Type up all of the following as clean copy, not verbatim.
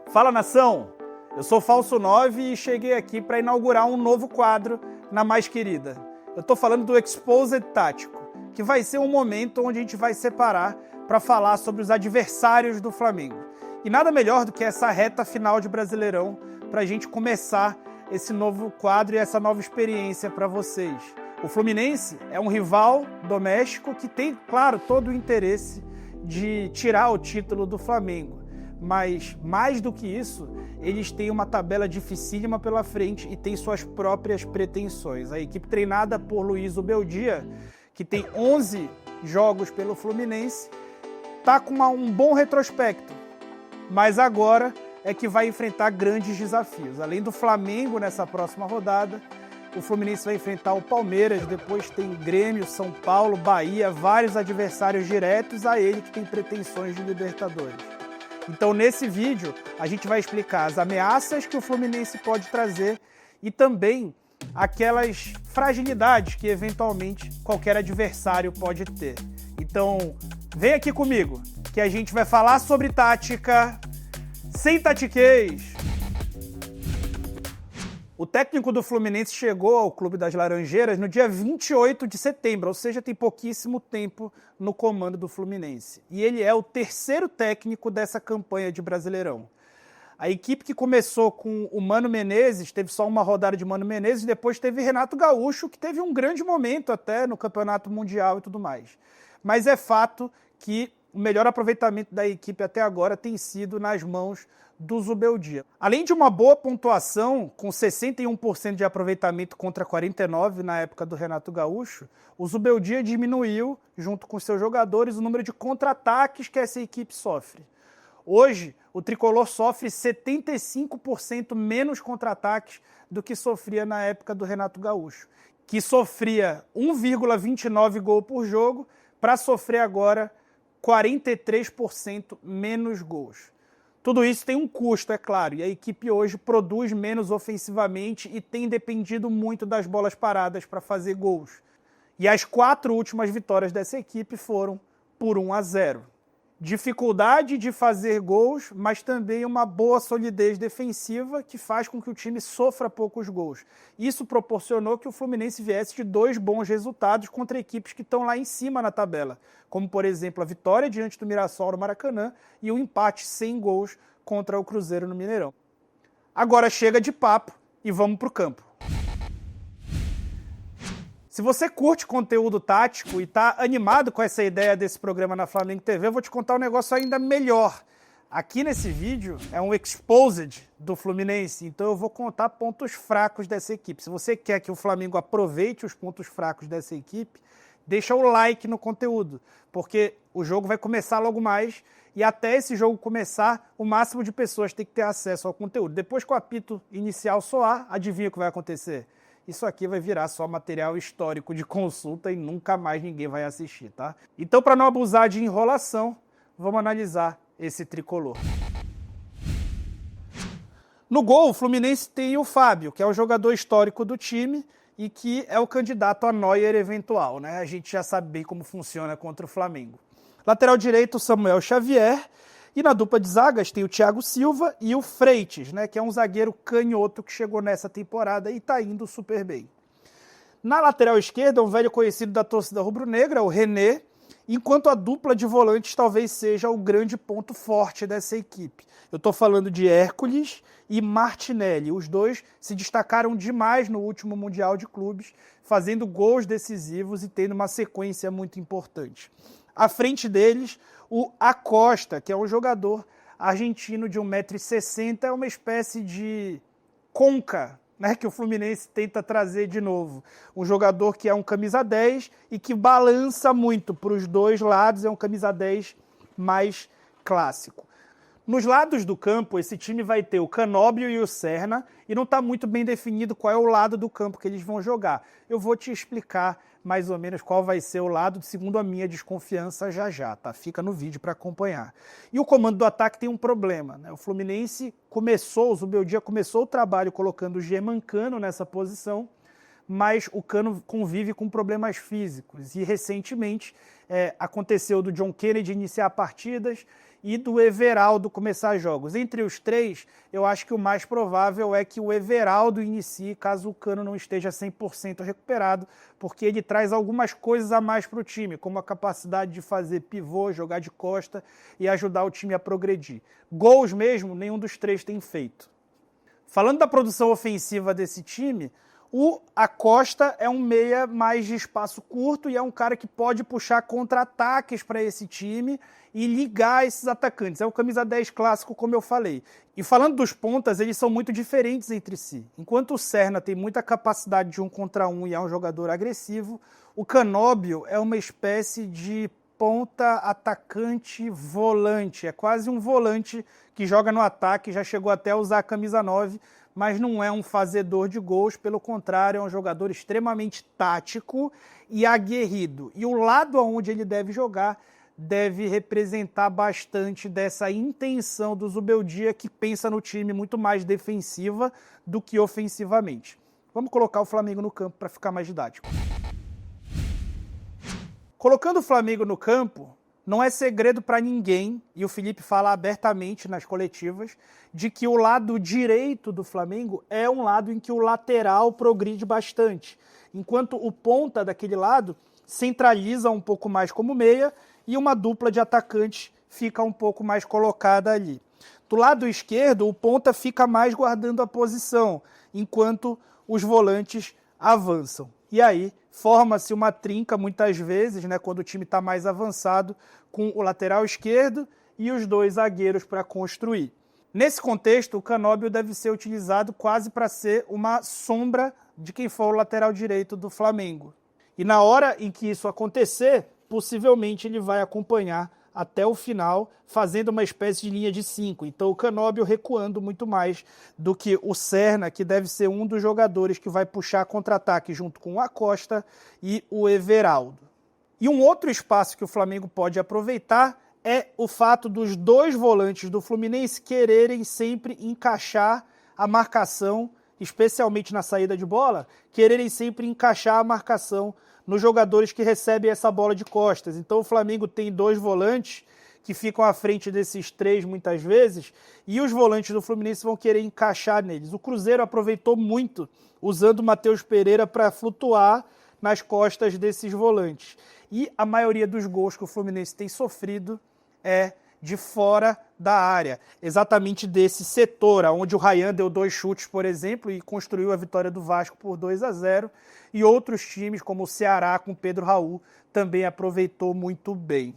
Fala, nação! Eu sou Falso 9 e cheguei aqui para inaugurar um novo quadro na Mais Querida. Eu estou falando do Exposed Tático, que vai ser um momento onde a gente vai separar para falar sobre os adversários do Flamengo. E nada melhor do que essa reta final de Brasileirão para a gente começar esse novo quadro e essa nova experiência para vocês. O Fluminense é um rival doméstico que tem, claro, todo o interesse de tirar o título do Flamengo. Mas, mais do que isso, eles têm uma tabela dificílima pela frente e têm suas próprias pretensões. A equipe treinada por Luiz Ubeldia, que tem 11 jogos pelo Fluminense, está com um bom retrospecto, mas agora é que vai enfrentar grandes desafios. Além do Flamengo nessa próxima rodada, o Fluminense vai enfrentar o Palmeiras, depois tem Grêmio, São Paulo, Bahia, vários adversários diretos a ele que tem pretensões de Libertadores. Então, nesse vídeo, a gente vai explicar as ameaças que o Fluminense pode trazer e também aquelas fragilidades que, eventualmente, qualquer adversário pode ter. Então, vem aqui comigo, que a gente vai falar sobre tática sem tatiquez. O técnico do Fluminense chegou ao Clube das Laranjeiras no dia 28 de setembro, ou seja, tem pouquíssimo tempo no comando do Fluminense. E ele é o terceiro técnico dessa campanha de Brasileirão. A equipe que começou com o Mano Menezes, teve só uma rodada de Mano Menezes, depois teve Renato Gaúcho, que teve um grande momento até no Campeonato Mundial e tudo mais. Mas é fato que o melhor aproveitamento da equipe até agora tem sido nas mãos do Zubeldia. Além de uma boa pontuação, com 61% de aproveitamento contra 49% na época do Renato Gaúcho, o Zubeldia diminuiu, junto com seus jogadores, o número de contra-ataques que essa equipe sofre. Hoje, o Tricolor sofre 75% menos contra-ataques do que sofria na época do Renato Gaúcho, que sofria 1,29 gol por jogo, para sofrer agora 43% menos gols. Tudo isso tem um custo, é claro, e a equipe hoje produz menos ofensivamente e tem dependido muito das bolas paradas para fazer gols. E as 4 últimas vitórias dessa equipe foram por 1-0. Dificuldade de fazer gols, mas também uma boa solidez defensiva que faz com que o time sofra poucos gols. Isso proporcionou que o Fluminense viesse de 2 bons resultados contra equipes que estão lá em cima na tabela, como, por exemplo, a vitória diante do Mirassol no Maracanã e o empate sem gols contra o Cruzeiro no Mineirão. Agora chega de papo e vamos para o campo. Se você curte conteúdo tático e está animado com essa ideia desse programa na Flamengo TV, eu vou te contar um negócio ainda melhor. Aqui nesse vídeo é um exposed do Fluminense, então eu vou contar pontos fracos dessa equipe. Se você quer que o Flamengo aproveite os pontos fracos dessa equipe, deixa o like no conteúdo, porque o jogo vai começar logo mais e até esse jogo começar, o máximo de pessoas tem que ter acesso ao conteúdo. Depois que o apito inicial soar, adivinha o que vai acontecer? Isso aqui vai virar só material histórico de consulta e nunca mais ninguém vai assistir, tá? Então, para não abusar de enrolação, vamos analisar esse tricolor. No gol, o Fluminense tem o Fábio, que é o jogador histórico do time e que é o candidato a Neuer eventual, né? A gente já sabe bem como funciona contra o Flamengo. Lateral direito, o Samuel Xavier. E na dupla de zagas tem o Thiago Silva e o Freitas, né, que é um zagueiro canhoto que chegou nessa temporada e está indo super bem. Na lateral esquerda, um velho conhecido da torcida rubro-negra, o René, enquanto a dupla de volantes talvez seja o grande ponto forte dessa equipe. Eu estou falando de Hércules e Martinelli. Os dois se destacaram demais no último Mundial de Clubes, fazendo gols decisivos e tendo uma sequência muito importante. À frente deles, o Acosta, que é um jogador argentino de 1,60 m, é uma espécie de Conca, né, que o Fluminense tenta trazer de novo. Um jogador que é um camisa 10 e que balança muito para os dois lados, é um camisa 10 mais clássico. Nos lados do campo, esse time vai ter o Canóbio e o Serna, e não está muito bem definido qual é o lado do campo que eles vão jogar. Eu vou te explicar mais ou menos qual vai ser o lado, segundo a minha desconfiança já, tá? Fica no vídeo para acompanhar. E o comando do ataque tem um problema, né? O Fluminense o Zubeldia começou o trabalho colocando o Germancano nessa posição, mas o Cano convive com problemas físicos. E recentemente aconteceu do John Kennedy iniciar partidas e do Everaldo começar jogos. Entre os três, eu acho que o mais provável é que o Everaldo inicie, caso o Cano não esteja 100% recuperado, porque ele traz algumas coisas a mais para o time, como a capacidade de fazer pivô, jogar de costa e ajudar o time a progredir. Gols mesmo, nenhum dos três tem feito. Falando da produção ofensiva desse time, o Acosta é um meia mais de espaço curto e é um cara que pode puxar contra-ataques para esse time e ligar esses atacantes. É o camisa 10 clássico, como eu falei. E falando dos pontas, eles são muito diferentes entre si. Enquanto o Serna tem muita capacidade de 1 contra 1 e é um jogador agressivo, o Canóbio é uma espécie de ponta atacante volante. É quase um volante que joga no ataque, já chegou até a usar a camisa 9, mas não é um fazedor de gols, pelo contrário, é um jogador extremamente tático e aguerrido. E o lado onde ele deve jogar deve representar bastante dessa intenção do Zubeldia, que pensa no time muito mais defensiva do que ofensivamente. Vamos colocar o Flamengo no campo para ficar mais didático. Colocando o Flamengo no campo, não é segredo para ninguém, e o Felipe fala abertamente nas coletivas, de que o lado direito do Flamengo é um lado em que o lateral progride bastante, enquanto o ponta daquele lado centraliza um pouco mais como meia e uma dupla de atacantes fica um pouco mais colocada ali. Do lado esquerdo, o ponta fica mais guardando a posição, enquanto os volantes avançam. E aí forma-se uma trinca muitas vezes, né, quando o time está mais avançado, com o lateral esquerdo e os dois zagueiros para construir. Nesse contexto, o Canóbio deve ser utilizado quase para ser uma sombra de quem for o lateral direito do Flamengo. E na hora em que isso acontecer, possivelmente ele vai acompanhar até o final, fazendo uma espécie de linha de 5. Então o Canóbio recuando muito mais do que o Serna, que deve ser um dos jogadores que vai puxar contra-ataque junto com o Acosta e o Everaldo. E um outro espaço que o Flamengo pode aproveitar é o fato dos dois volantes do Fluminense quererem sempre encaixar a marcação, especialmente na saída de bola, quererem sempre encaixar a marcação nos jogadores que recebem essa bola de costas. Então o Flamengo tem dois volantes que ficam à frente desses três muitas vezes, e os volantes do Fluminense vão querer encaixar neles. O Cruzeiro aproveitou muito, usando o Matheus Pereira para flutuar nas costas desses volantes. E a maioria dos gols que o Fluminense tem sofrido é de fora da área, exatamente desse setor, onde o Ryan deu 2 chutes, por exemplo, e construiu a vitória do Vasco por 2-0, e outros times, como o Ceará, com Pedro Raul, também aproveitou muito bem.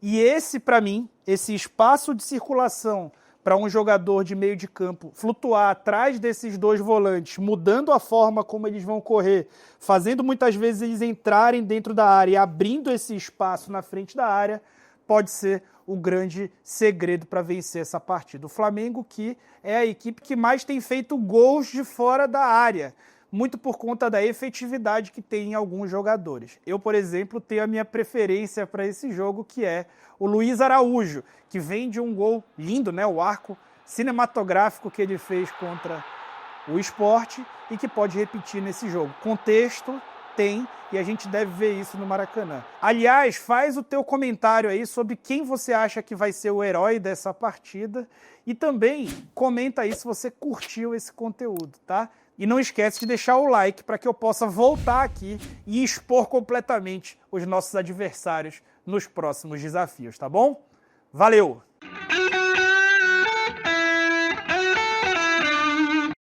E esse, para mim, esse espaço de circulação para um jogador de meio de campo flutuar atrás desses dois volantes, mudando a forma como eles vão correr, fazendo muitas vezes eles entrarem dentro da área e abrindo esse espaço na frente da área, pode ser o grande segredo para vencer essa partida. O Flamengo, que é a equipe que mais tem feito gols de fora da área, muito por conta da efetividade que tem em alguns jogadores. Eu, por exemplo, tenho a minha preferência para esse jogo, que é o Luiz Araújo, que vem de um gol lindo, né? O arco cinematográfico que ele fez contra o Sport e que pode repetir nesse jogo. Contexto tem, e a gente deve ver isso no Maracanã. Aliás, faz o teu comentário aí sobre quem você acha que vai ser o herói dessa partida e também comenta aí se você curtiu esse conteúdo, tá? E não esquece de deixar o like para que eu possa voltar aqui e expor completamente os nossos adversários nos próximos desafios, tá bom? Valeu!